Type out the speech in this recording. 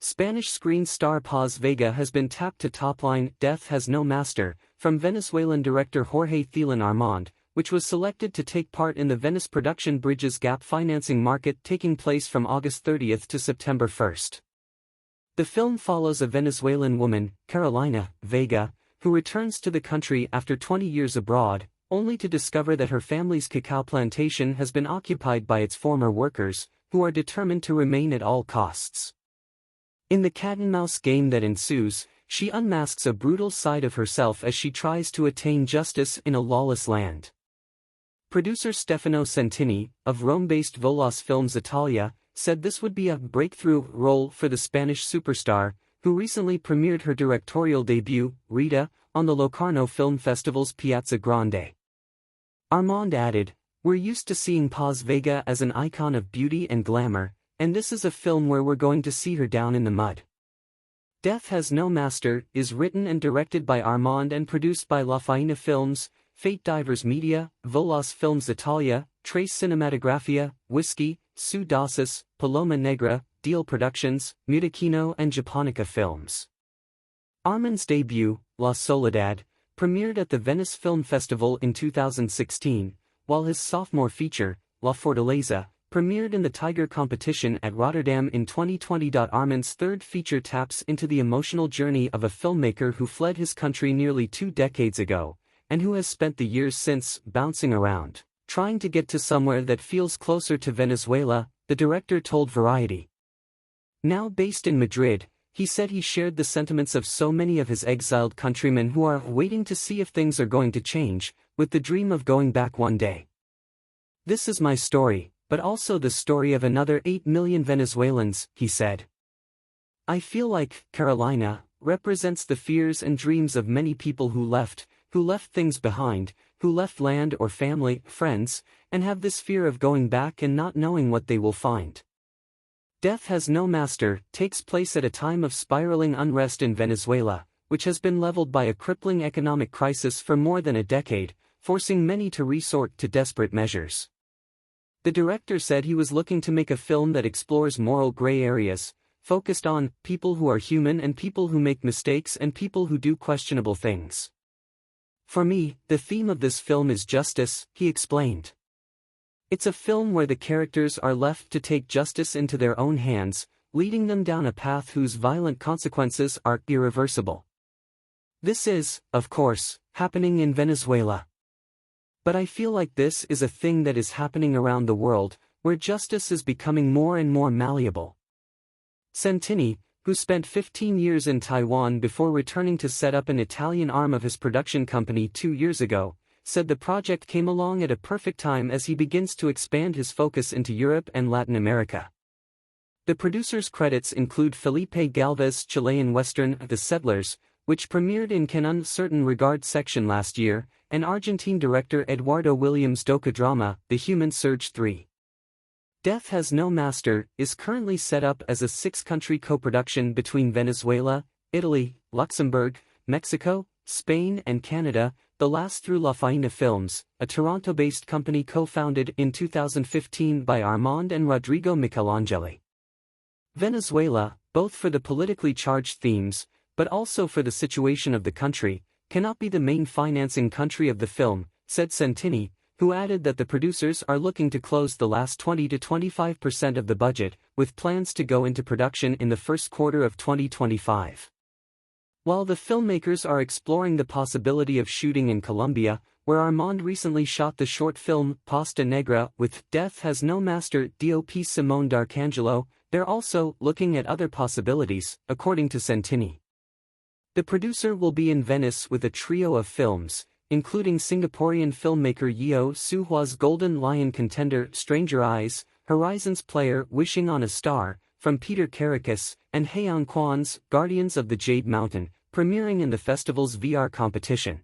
Spanish screen star Paz Vega has been tapped to topline Death Has No Master, from Venezuelan director Jorge Thielen Armand, which was selected to take part in the Venice production Bridges Gap financing market taking place from August 30 to September 1. The film follows a Venezuelan woman, Carolina Vega, who returns to the country after 20 years abroad, only to discover that her family's cacao plantation has been occupied by its former workers, who are determined to remain at all costs. In the cat-and-mouse game that ensues, she unmasks a brutal side of herself as she tries to attain justice in a lawless land. Producer Stefano Centini, of Rome-based Volos Films Italia, said this would be a breakthrough role for the Spanish superstar, who recently premiered her directorial debut, Rita, on the Locarno Film Festival's Piazza Grande. Armand added, "We're used to seeing Paz Vega as an icon of beauty and glamour, and this is a film where we're going to see her down in the mud." Death Has No Master is written and directed by Armand and produced by La Faina Films, Fate Divers Media, Volos Films Italia, Trace Cinematografia, Whiskey, Su Dosis, Paloma Negra, Deal Productions, Mutaquino and Japonica Films. Armand's debut, La Soledad, premiered at the Venice Film Festival in 2016, while his sophomore feature, La Fortaleza, premiered in the Tiger competition at Rotterdam in 2020. Armand's third feature taps into the emotional journey of a filmmaker who fled his country nearly 2 decades ago, and who has spent the years since bouncing around, trying to get to somewhere that feels closer to Venezuela, the director told Variety. Now based in Madrid, he said he shared the sentiments of so many of his exiled countrymen who are waiting to see if things are going to change, with the dream of going back one day. "This is my story, but also the story of another 8 million Venezuelans," he said. "I feel like Carolina represents the fears and dreams of many people who left things behind, who left land or family, friends, and have this fear of going back and not knowing what they will find." Death Has No Master takes place at a time of spiraling unrest in Venezuela, which has been leveled by a crippling economic crisis for more than a decade, forcing many to resort to desperate measures. The director said he was looking to make a film that explores moral gray areas, focused on people who are human and people who make mistakes and people who do questionable things. "For me, the theme of this film is justice," he explained. "It's a film where the characters are left to take justice into their own hands, leading them down a path whose violent consequences are irreversible. This is, of course, happening in Venezuela. But I feel like this is a thing that is happening around the world, where justice is becoming more and more malleable." Centini, who spent 15 years in Taiwan before returning to set up an Italian arm of his production company 2 years ago, said the project came along at a perfect time as he begins to expand his focus into Europe and Latin America. The producer's credits include Felipe Galvez's Chilean western The Settlers, which premiered in Cannes Certain Regard section last year, and Argentine director Eduardo Williams' docudrama The Human Surge 3. Death Has No Master is currently set up as a 6-country co-production between Venezuela, Italy, Luxembourg, Mexico, Spain and Canada, the last through La Faina Films, a Toronto-based company co-founded in 2015 by Armand and Rodrigo Michelangeli. Venezuela, both for the politically charged themes, but also for the situation of the country, cannot be the main financing country of the film, said Centini, who added that the producers are looking to close the last 20 to 25% of the budget, with plans to go into production in the first quarter of 2025. While the filmmakers are exploring the possibility of shooting in Colombia, where Armand recently shot the short film Pasta Negra with Death Has No Master DOP Simone D'Arcangelo, they're also looking at other possibilities, according to Centini. The producer will be in Venice with a trio of films, including Singaporean filmmaker Yeo Soo-hwa's Golden Lion contender Stranger Eyes, Horizon's Player Wishing on a Star, from Peter Caracas, and Haeun Kwan's Guardians of the Jade Mountain, premiering in the festival's VR competition.